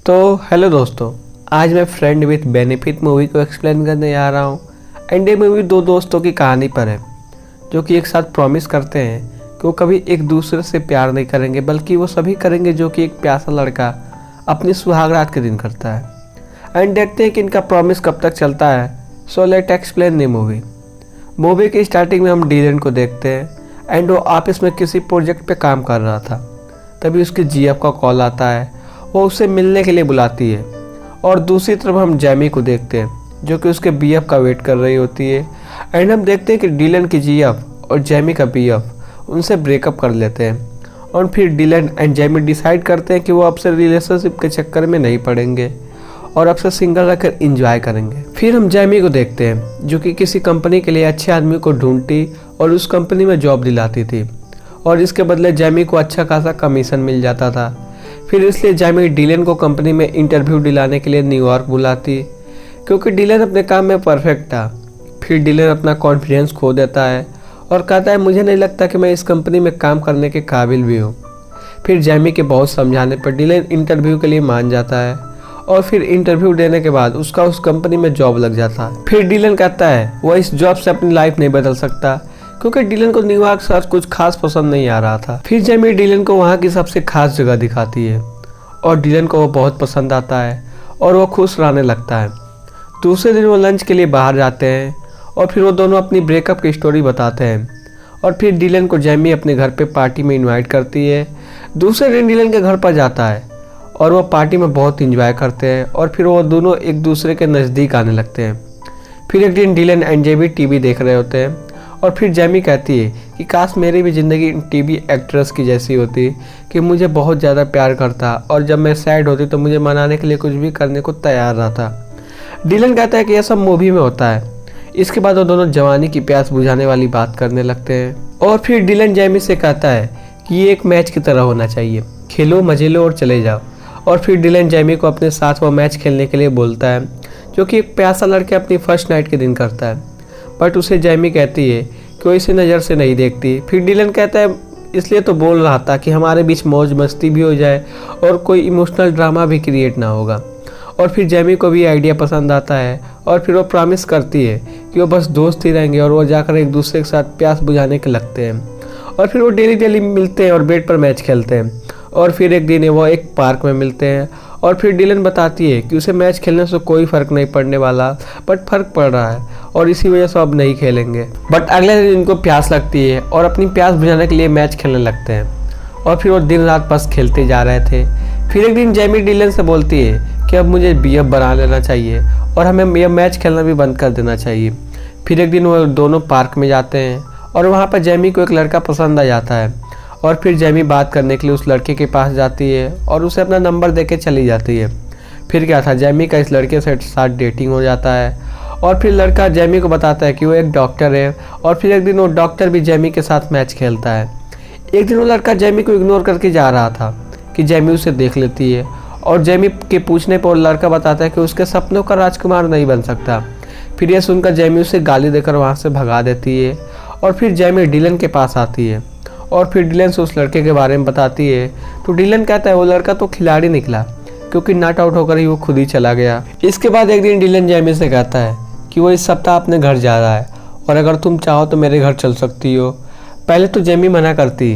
तो हेलो दोस्तों, आज मैं फ्रेंड विथ बेनिफिट मूवी को एक्सप्लेन करने जा रहा हूँ। एंड ये मूवी दो दोस्तों की कहानी पर है जो कि एक साथ प्रॉमिस करते हैं कि वो कभी एक दूसरे से प्यार नहीं करेंगे, बल्कि वो सभी करेंगे जो कि एक प्यासा लड़का अपनी सुहागरात के दिन करता है। एंड देखते हैं कि इनका प्रॉमिस कब तक चलता है। So let explain the movie की स्टार्टिंग में हम डीलन को देखते हैं एंड वो ऑफिस में किसी प्रोजेक्ट पे काम कर रहा था। तभी उसके जीएफ का कॉल आता है, वो उससे मिलने के लिए बुलाती है। और दूसरी तरफ हम जैमी को देखते हैं जो कि उसके बीएफ का वेट कर रही होती है। एंड हम देखते हैं कि डीलन की जीएफ और जैमी का बीएफ उनसे ब्रेकअप कर लेते हैं। और फिर डीलन एंड जैमी डिसाइड करते हैं कि वो अब से रिलेशनशिप के चक्कर में नहीं पड़ेंगे और अब से सिंगल रहकर इंजॉय करेंगे। फिर हम जैमी को देखते हैं जो कि किसी कंपनी के लिए अच्छे आदमी को ढूंढती और उस कंपनी में जॉब दिलाती थी और इसके बदले जैमी को अच्छा खासा कमीशन मिल जाता था। फिर इसलिए जैमी डीलन को कंपनी में इंटरव्यू दिलाने के लिए न्यूयॉर्क बुलाती क्योंकि डीलन अपने काम में परफेक्ट था। फिर डीलन अपना कॉन्फिडेंस खो देता है और कहता है, मुझे नहीं लगता कि मैं इस कंपनी में काम करने के काबिल भी हूँ। फिर जैमी के बहुत समझाने पर डीलन इंटरव्यू के लिए मान जाता है और फिर इंटरव्यू देने के बाद उसका उस कंपनी में जॉब लग जाता है। फिर डीलन कहता है वह इस जॉब से अपनी लाइफ नहीं बदल सकता क्योंकि डीलन को न्यूयॉर्क शहर कुछ खास पसंद नहीं आ रहा था। फिर जैमी डीलन को वहाँ की सबसे खास जगह दिखाती है और डीलन को वो बहुत पसंद आता है और वो खुश रहने लगता है। दूसरे दिन वो लंच के लिए बाहर जाते हैं और फिर वो दोनों अपनी ब्रेकअप की स्टोरी बताते हैं। और फिर डीलन को जैमी अपने घर पे पार्टी में इनवाइट करती है। दूसरे दिन डीलन के घर पर जाता है और वो पार्टी में बहुत इंजॉय करते हैं और फिर वो दोनों एक दूसरे के नज़दीक आने लगते हैं। फिर एक दिन डीलन एंड जैमी टीवी देख रहे होते हैं और फिर जैमी कहती है कि काश मेरी भी ज़िंदगी टीवी एक्ट्रेस की जैसी होती कि मुझे बहुत ज़्यादा प्यार करता और जब मैं सैड होती तो मुझे मनाने के लिए कुछ भी करने को तैयार रहता। डीलन कहता है कि यह सब मूवी में होता है। इसके बाद वो दोनों जवानी की प्यास बुझाने वाली बात करने लगते हैं और फिर डीलन जैमी से कहता है कि ये एक मैच की तरह होना चाहिए, खेलो मजे लो और चले जाओ। और फिर डीलन जैमी को अपने साथ वो मैच खेलने के लिए बोलता है जो कि एक प्यासा लड़का अपनी फर्स्ट नाइट के दिन करता है। बट उसे जैमी कहती है कि वो इसे नज़र से नहीं देखती। फिर डीलन कहता है इसलिए तो बोल रहा था कि हमारे बीच मौज मस्ती भी हो जाए और कोई इमोशनल ड्रामा भी क्रिएट ना होगा। और फिर जैमी को भी आइडिया पसंद आता है और फिर वो प्रॉमिस करती है कि वो बस दोस्त ही रहेंगे और वो जाकर एक दूसरे के साथ प्यास बुझाने के लगते हैं। और फिर वो डेली मिलते हैं और बेड पर मैच खेलते हैं। और फिर एक दिन वो एक पार्क में मिलते हैं और फिर डीलन बताती है कि उसे मैच खेलने से कोई फ़र्क नहीं पड़ने वाला, बट फ़र्क पड़ रहा है और इसी वजह से अब नहीं खेलेंगे। बट अगले दिन इनको प्यास लगती है और अपनी प्यास बुझाने के लिए मैच खेलने लगते हैं और फिर वो दिन रात बस खेलते जा रहे थे। फिर एक दिन जैमी डीलन से बोलती है कि अब मुझे बीएफ बना लेना चाहिए और हमें यह मैच खेलना भी बंद कर देना चाहिए। फिर एक दिन वो दोनों पार्क में जाते हैं और वहाँ पर जैमी को एक लड़का पसंद आ जाता है और फिर जैमी बात करने के लिए उस लड़के के पास जाती है और उसे अपना नंबर देके चली जाती है। फिर क्या था, जैमी का इस लड़के से साथ डेटिंग हो जाता है और फिर लड़का जैमी को बताता है कि वो एक डॉक्टर है। और फिर एक दिन वो डॉक्टर भी जैमी के साथ मैच खेलता है। एक दिन वो लड़का जैमी को इग्नोर करके जा रहा था कि जैमी उसे देख लेती है और जैमी के पूछने पर लड़का बताता है कि उसके सपनों का राजकुमार नहीं बन सकता। फिर यह सुनकर जैमी उसे गाली देकर वहाँ से भगा देती है और फिर जैमी डीलन के पास आती है और फिर डीलन से उस लड़के के बारे में बताती है। तो डीलन कहता है वो लड़का तो खिलाड़ी निकला क्योंकि नॉट आउट होकर ही वो खुद ही चला गया। इसके बाद एक दिन डीलन जैमी से कहता है कि वो इस सप्ताह अपने घर जा रहा है और अगर तुम चाहो तो मेरे घर चल सकती हो। पहले तो जैमी मना करती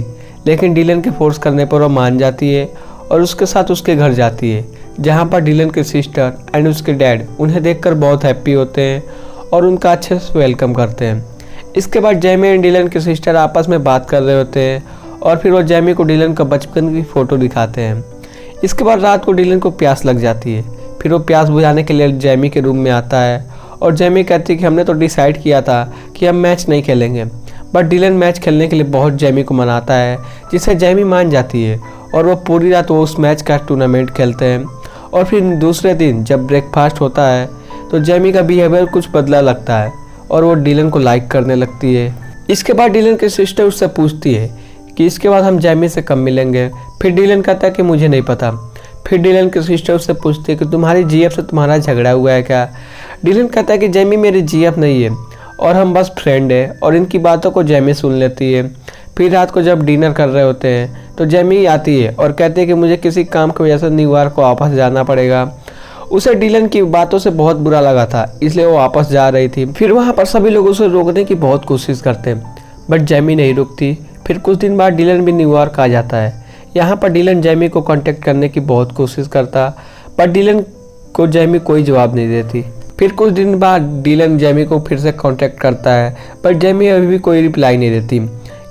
लेकिन डीलन के फोर्स करने पर वो मान जाती है और उसके साथ उसके घर जाती है जहाँ पर डीलन के सिस्टर एंड उसके डैड उन्हें देखकर बहुत हैप्पी होते हैं और उनका अच्छे से वेलकम करते हैं। इसके बाद जैमी एंड डीलन के सिस्टर आपस में बात कर रहे होते हैं और फिर वो जैमी को डीलन का बचपन की फ़ोटो दिखाते हैं। इसके बाद रात को डीलन को प्यास लग जाती है। फिर वो प्यास बुझाने के लिए जैमी के रूम में आता है और जैमी कहती है कि हमने तो डिसाइड किया था कि हम मैच नहीं खेलेंगे। बट डीलन मैच खेलने के लिए बहुत जैमी को मनाता है जिससे जैमी मान जाती है और वो पूरी रात वो उस मैच का टूर्नामेंट खेलते हैं। और फिर दूसरे दिन जब ब्रेकफास्ट होता है तो जैमी का बिहेवियर कुछ बदला लगता है और वो डीलन को लाइक करने लगती है। इसके बाद डीलन की सिस्टर उससे पूछती है कि इसके बाद हम जैमी से कब मिलेंगे। फिर डीलन कहता है कि मुझे नहीं पता। फिर डीलन की सिस्टर उससे पूछती है कि तुम्हारी जीएफ से तुम्हारा झगड़ा हुआ है क्या। डीलन कहता है कि जैमी मेरी जीएफ नहीं है और हम बस फ्रेंड है और इनकी बातों को जैमी सुन लेती है। फिर रात को जब डिनर कर रहे होते हैं तो जेमी आती है और कहती है कि मुझे किसी काम की वजह से न्यूयॉर्क को वापस जाना पड़ेगा। उसे डिलन की बातों से बहुत बुरा लगा था, इसलिए वो वापस जा रही थी। फिर वहाँ पर सभी लोग उसे रोकने की बहुत कोशिश करते हैं, बट जेमी नहीं रुकती। फिर कुछ दिन बाद डिलन भी न्यूयॉर्क आ जाता है। यहाँ पर डिलन जेमी को कांटेक्ट करने की बहुत कोशिश करता, पर डिलन को जेमी कोई जवाब नहीं देती। फिर कुछ दिन बाद डिलन जेमी को फिर से कांटेक्ट करता है, पर जेमी अभी भी कोई रिप्लाई नहीं देती।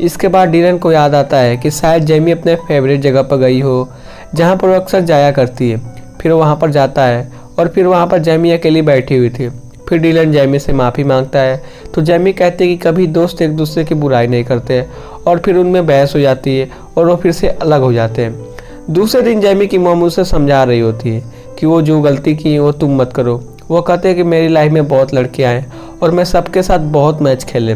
इसके बाद डिलन को याद आता है कि शायद जेमी अपने फेवरेट जगह पर गई हो, जहाँ पर वो अक्सर जाया करती है। फिर वो वहाँ पर जाता है और फिर वहाँ पर जेमी अकेली बैठी हुई थी। फिर डिलन जेमी से माफ़ी मांगता है, तो जेमी कहते हैं कि कभी दोस्त एक दूसरे की बुराई नहीं करते, और फिर उनमें बहस हो जाती है और वो फिर से अलग हो जाते हैं। दूसरे दिन जेमी की मॉम उसे समझा रही होती है कि वो जो गलती की वो तुम मत करो। वो कहते हैं कि मेरी लाइफ में बहुत लड़कियां हैं और मैं सबके साथ बहुत मैच खेले,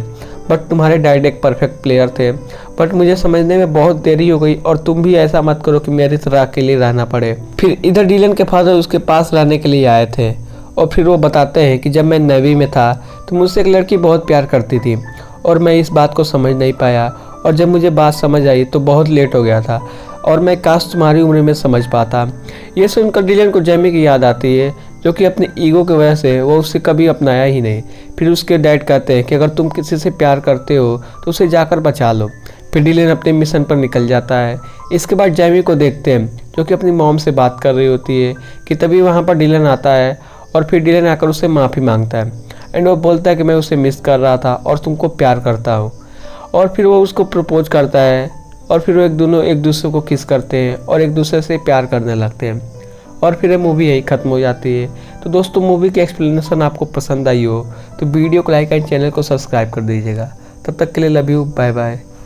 बट तुम्हारे डैड एक परफेक्ट प्लेयर थे, बट मुझे समझने में बहुत देरी हो गई, और तुम भी ऐसा मत करो कि मेरी तरह अकेले रहना पड़े। फिर इधर डिलन के फादर उसके पास रहने के लिए आए थे, और फिर वो बताते हैं कि जब मैं नेवी में था तो मुझसे एक लड़की बहुत प्यार करती थी, और मैं इस बात को समझ नहीं पाया, और जब मुझे बात समझ आई तो बहुत लेट हो गया था, और मैं काश तुम्हारी उम्र में समझ पाता। ये सुनकर डिलन को जेमी की याद आती है, जो कि अपनी ईगो की वजह से वो उससे कभी अपनाया ही नहीं। फिर उसके डैड कहते हैं कि अगर तुम किसी से प्यार करते हो तो उसे जाकर बचा लो। फिर डिलन अपने मिशन पर निकल जाता है। इसके बाद जेमी को देखते हैं, जो कि अपनी मॉम से बात कर रही होती है, कि तभी वहाँ पर डिलन आता है, और फिर डिलन आकर उससे माफ़ी मांगता है, एंड वो बोलता है कि मैं उसे मिस कर रहा था और तुमको प्यार करता हूँ। और फिर वो उसको प्रपोज करता है, और फिर वो दोनों एक दूसरे को किस करते हैं और एक दूसरे से प्यार करने लगते हैं, और फिर ये मूवी यही ख़त्म हो जाती है। तो दोस्तों, मूवी की एक्सप्लेनेशन आपको पसंद आई हो तो वीडियो को लाइक एंड चैनल को सब्सक्राइब कर दीजिएगा। तब तक के लिए लव यू, बाय बाय।